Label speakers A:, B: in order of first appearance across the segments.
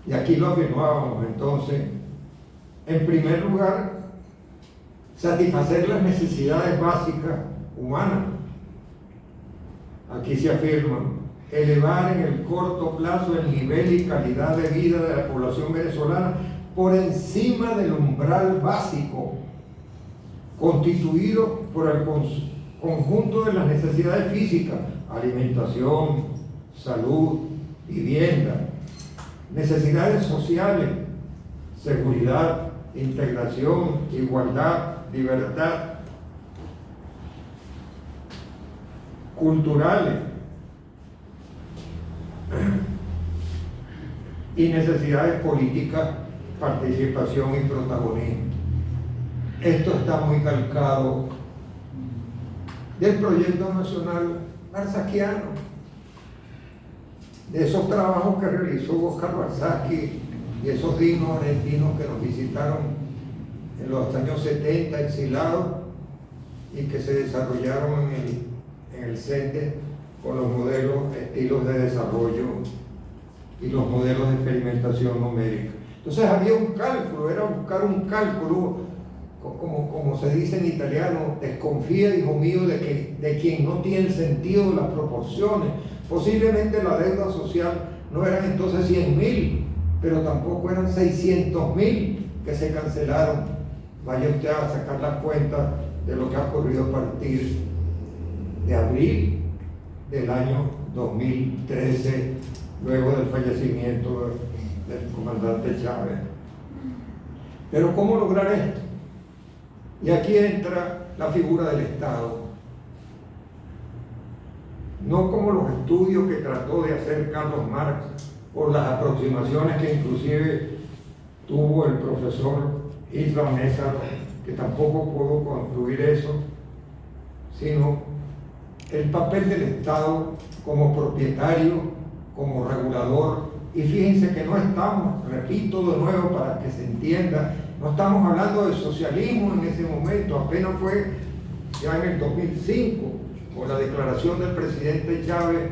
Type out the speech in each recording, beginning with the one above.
A: Y aquí lo afirmábamos entonces. En primer lugar, satisfacer las necesidades básicas humanas. Aquí se afirma, elevar en el corto plazo el nivel y calidad de vida de la población venezolana por encima del umbral básico, constituido por el conjunto de las necesidades físicas, alimentación, salud, vivienda, necesidades sociales, seguridad, integración, igualdad, libertad, culturales y necesidades políticas, participación y protagonismo. Esto está muy calcado del proyecto nacional barsaquiano, de esos trabajos que realizó Oscar Barsaqui y esos dignos argentinos que nos visitaron en los años 70 exilados y que se desarrollaron en el CENTE con los modelos, estilos de desarrollo y los modelos de experimentación numérica. Entonces había un cálculo, era buscar un cálculo, como se dice en italiano, desconfía, hijo mío, de quien no tiene el sentido de las proporciones. Posiblemente la deuda social no eran entonces 100.000, pero tampoco eran 600.000 que se cancelaron. Vaya usted a sacar las cuentas de lo que ha ocurrido a partir de abril del año 2013, luego del fallecimiento del comandante Chávez. Pero ¿cómo lograr esto? Y aquí entra la figura del Estado. No como los estudios que trató de hacer Carlos Marx, por las aproximaciones que inclusive tuvo el profesor Isla Mesa, que tampoco pudo concluir eso, sino el papel del Estado como propietario, como regulador. Y fíjense que no estamos, repito de nuevo para que se entienda, no estamos hablando de socialismo en ese momento, apenas fue ya en el 2005, con la declaración del presidente Chávez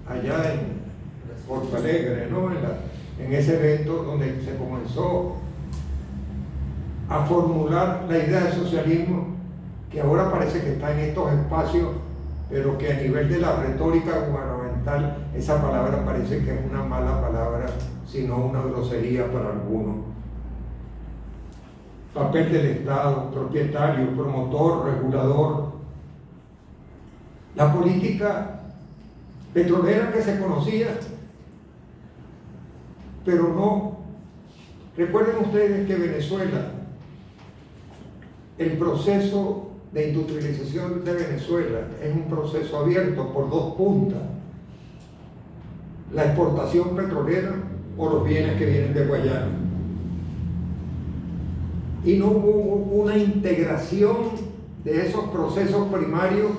A: allá en Porto Alegre, ¿no? En ese evento donde se comenzó a formular la idea de socialismo, que ahora parece que está en estos espacios, pero que a nivel de la retórica gubernamental esa palabra parece que es una mala palabra, sino una grosería para algunos. Papel del Estado, propietario, promotor, regulador. La política petrolera que se conocía, pero no. Recuerden ustedes que Venezuela, el proceso de industrialización de Venezuela es un proceso abierto por dos puntas: la exportación petrolera o los bienes que vienen de Guayana. Y no hubo una integración de esos procesos primarios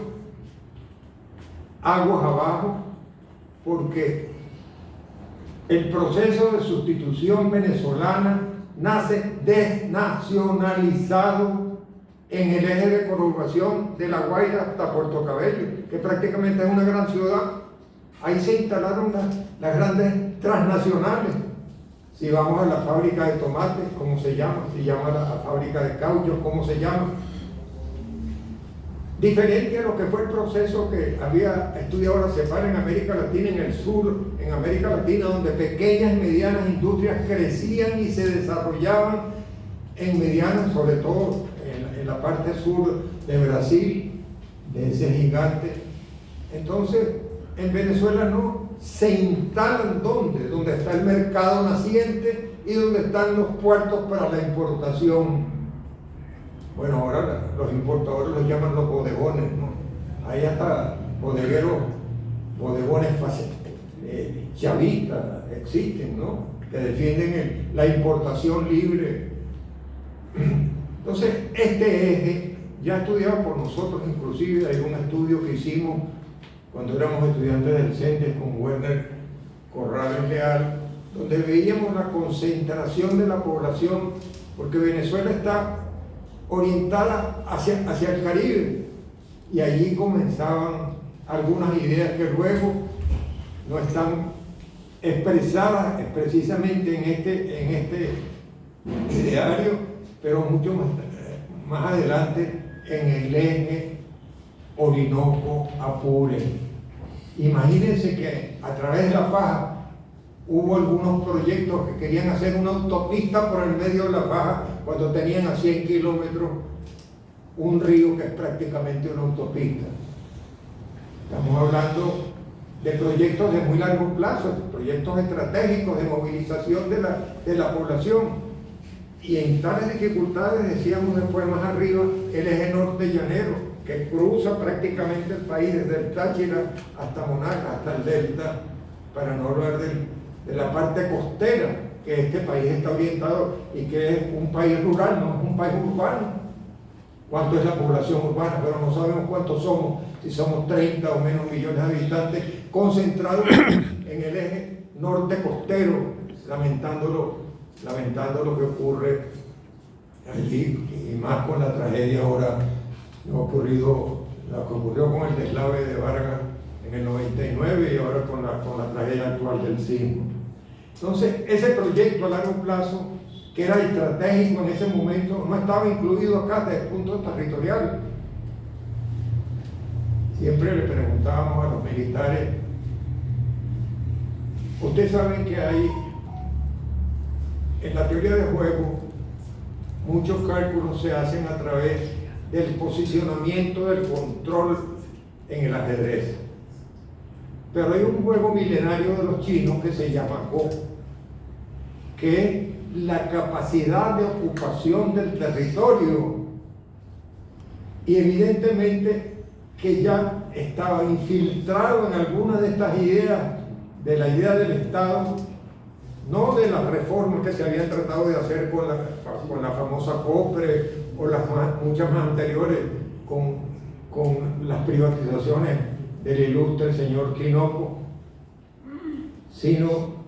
A: aguas abajo, porque el proceso de sustitución venezolana nace desnacionalizado en el eje de conurbación de La Guaira hasta Puerto Cabello, que prácticamente es una gran ciudad. Ahí se instalaron las grandes transnacionales. Si vamos a la fábrica de tomates, ¿cómo se llama? Se llama la fábrica de caucho, ¿cómo se llama? Diferente a lo que fue el proceso que había estudiado la CEPAL en América Latina, en el sur, en América Latina, donde pequeñas y medianas industrias crecían y se desarrollaban en medianas, sobre todo en la parte sur de Brasil, de ese gigante. Entonces, en Venezuela no, se instalan ¿dónde? Donde está el mercado naciente y donde están los puertos para la importación. Bueno, ahora los importadores los llaman los bodegones, ¿no? Hay hasta bodegones chavistas existen, ¿no? Que defienden la importación libre. Entonces, este eje, ya estudiado por nosotros, inclusive hay un estudio que hicimos cuando éramos estudiantes del CENTE con Werner Corrales Leal, donde veíamos la concentración de la población, porque Venezuela está orientada hacia el Caribe, y allí comenzaban algunas ideas que luego no están expresadas precisamente en este ideario, pero mucho más adelante en el eje Orinoco-Apure. Imagínense que a través de la faja hubo algunos proyectos que querían hacer una autopista por el medio de la faja cuando tenían a 100 kilómetros un río que es prácticamente una autopista. Estamos hablando de proyectos de muy largo plazo, proyectos estratégicos de movilización de la población. Y en tales dificultades, decíamos después más arriba, el eje norte llanero, que cruza prácticamente el país desde el Táchira hasta Monaca, hasta el Delta, para no hablar de la parte costera, que este país está orientado y que es un país rural, no es un país urbano. ¿Cuánto es la población urbana? Pero no sabemos cuántos somos, si somos 30 o menos millones de habitantes concentrados en el eje norte costero, lamentando lo que ocurre allí, y más con la tragedia ahora lo que ocurrió con el deslave de Vargas en el 99 y ahora con la tragedia actual del sismo. Entonces, ese proyecto a largo plazo, que era estratégico en ese momento, no estaba incluido acá desde el punto territorial. Siempre le preguntábamos a los militares, ustedes saben que hay, en la teoría de juego, muchos cálculos se hacen a través del posicionamiento del control en el ajedrez. Pero hay un juego milenario de los chinos que se llama Go, que es la capacidad de ocupación del territorio, y evidentemente que ya estaba infiltrado en algunas de estas ideas, de la idea del Estado, no de las reformas que se habían tratado de hacer con la famosa COPRE o muchas más anteriores con las privatizaciones del ilustre señor Tinoco, sino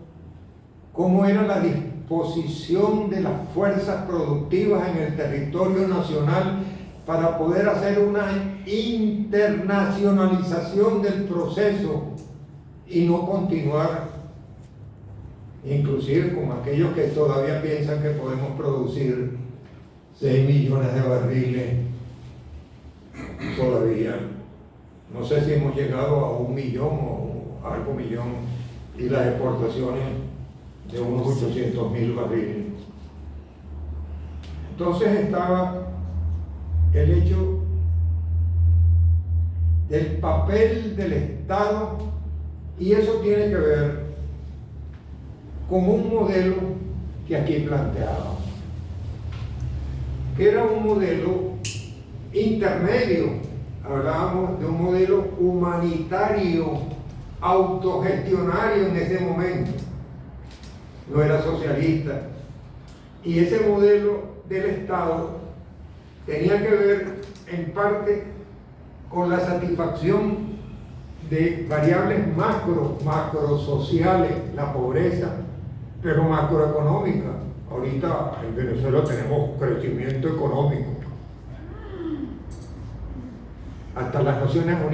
A: cómo era la disposición de las fuerzas productivas en el territorio nacional para poder hacer una internacionalización del proceso y no continuar inclusive con aquellos que todavía piensan que podemos producir 6 millones de barriles todavía. No sé si hemos llegado a 1 millón o algo millón, y las exportaciones de unos 800.000 barriles. Entonces estaba el hecho del papel del Estado, y eso tiene que ver con un modelo que aquí planteábamos, que era un modelo intermedio. Hablábamos de un modelo humanitario, autogestionario en ese momento, no era socialista, y ese modelo del Estado tenía que ver en parte con la satisfacción de variables macro sociales, la pobreza, pero macroeconómica. Ahorita en Venezuela tenemos crecimiento económico. Hasta las Naciones Unidas